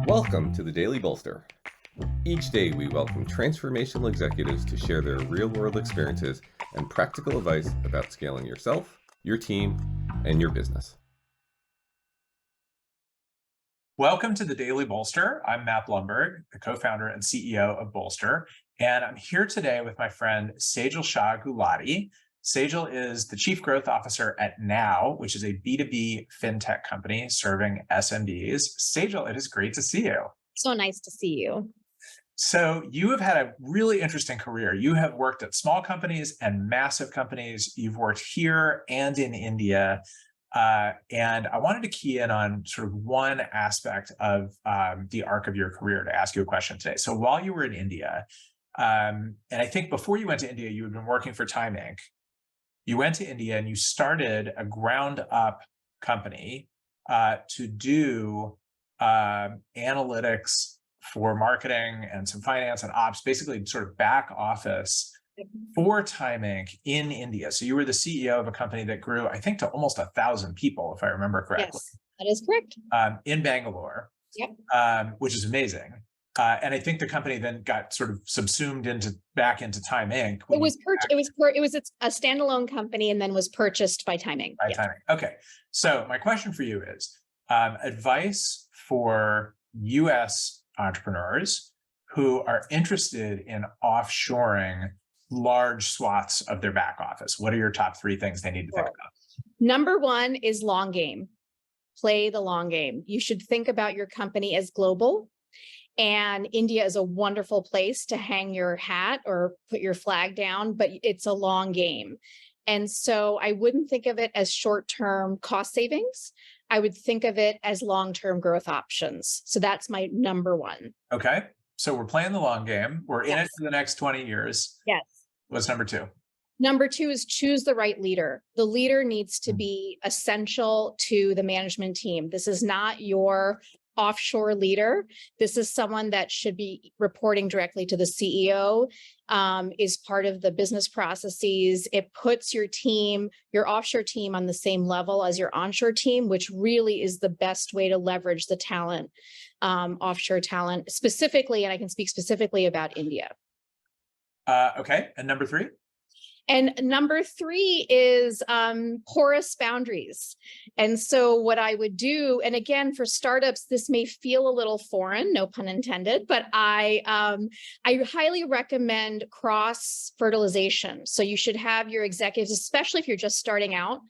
Welcome to the Daily Bolster. Each day we welcome transformational executives to share their real-world experiences and practical advice about scaling yourself, your team, and your business. Welcome to the Daily Bolster. I'm Matt Blumberg, the co-founder and CEO of Bolster, and I'm here today with my friend Sejal Shah Gulati. Sejal is the Chief Growth Officer at Now, which is a B2B fintech company serving SMBs. Sejal, it is great to see you. So nice to see you. So you have had a really interesting career. You have worked at small companies and massive companies. You've worked here and in India. And I wanted to key in on sort of one aspect of the arc of your career to ask you a question today. So while you were in India, and I think before you went to India, you had been working for Time Inc. You went to India and you started a ground up company to do analytics for marketing and some finance and ops, basically sort of back office for Time Inc. in India. So you were the CEO of a company that grew, I think, to almost 1,000 people, if I remember correctly. Yes, that is correct. In Bangalore, which is amazing. And I think the company then got sort of subsumed back into Time Inc. It was a standalone company and then was purchased by Time Inc. Time Inc. Okay. So my question for you is advice for U.S. entrepreneurs who are interested in offshoring large swaths of their back office. What are your top 3 things they need to think about? Number 1 is long game. Play the long game. You should think about your company as global. And India is a wonderful place to hang your hat or put your flag down, but it's a long game. And so I wouldn't think of it as short-term cost savings. I would think of it as long-term growth options. So that's my number 1. Okay. So we're playing the long game. We're in it for the next 20 years. Yes. What's number 2? Number 2 is choose the right leader. The leader needs to be essential to the management team. This is not your offshore leader. This is someone that should be reporting directly to the CEO, is part of the business processes. It puts your team, your offshore team, on the same level as your onshore team, which really is the best way to leverage the talent, offshore talent specifically. And I can speak specifically about India. Okay. And number 3? And number 3 is porous boundaries. And so what I would do, and again, for startups, this may feel a little foreign, no pun intended, but I highly recommend cross-fertilization. So you should have your executives, especially if you're just starting out,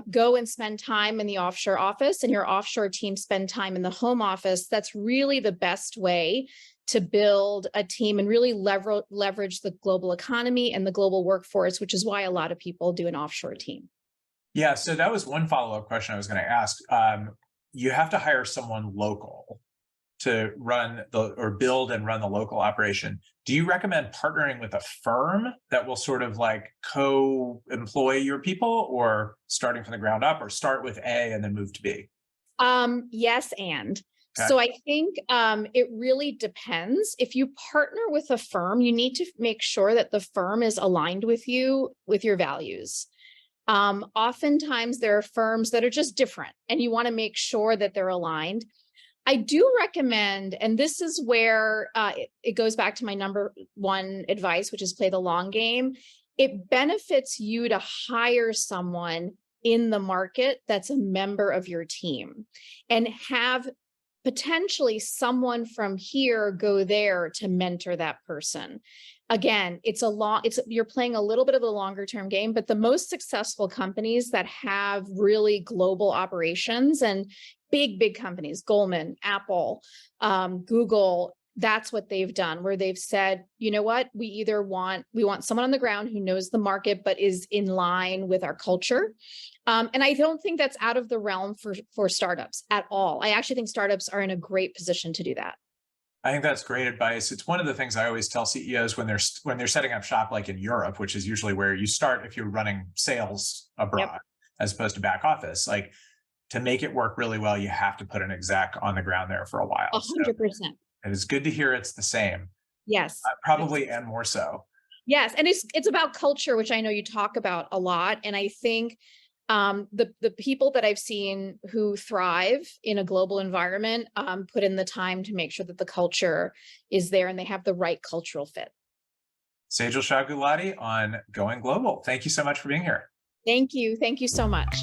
go and spend time in the offshore office and your offshore team spend time in the home office. That's really the best way to build a team and really leverage the global economy and the global workforce, which is why a lot of people do an offshore team. Yeah, so that was one follow-up question I was going to ask. You have to hire someone local to build and run the local operation. Do you recommend partnering with a firm that will sort of like co-employ your people, or starting from the ground up, or start with A and then move to B? Yes, and. Okay. So I think it really depends. If you partner with a firm, you need to make sure that the firm is aligned with you, with your values. Oftentimes there are firms that are just different and you want to make sure that they're aligned. I do recommend, and this is where it goes back to my number 1 advice, which is play the long game. It benefits you to hire someone in the market that's a member of your team and have potentially someone from here go there to mentor that person. Again, you're playing a little bit of a longer term game, but the most successful companies that have really global operations and big companies, Goldman, Apple, Google, that's what they've done, where they've said, you know what, we want someone on the ground who knows the market, but is in line with our culture. And I don't think that's out of the realm for startups at all. I actually think startups are in a great position to do that. I think that's great advice. It's one of the things I always tell CEOs when they're setting up shop, like in Europe, which is usually where you start if you're running sales abroad, as opposed to back office. Like, to make it work really well, you have to put an exec on the ground there for a while. 100%. So it is good to hear it's the same. Yes. Probably, and more so. Yes. And it's about culture, which I know you talk about a lot. And I think The people that I've seen who thrive in a global environment put in the time to make sure that the culture is there and they have the right cultural fit. Sejal Shah Gulati on Going Global. Thank you so much for being here. Thank you. Thank you so much.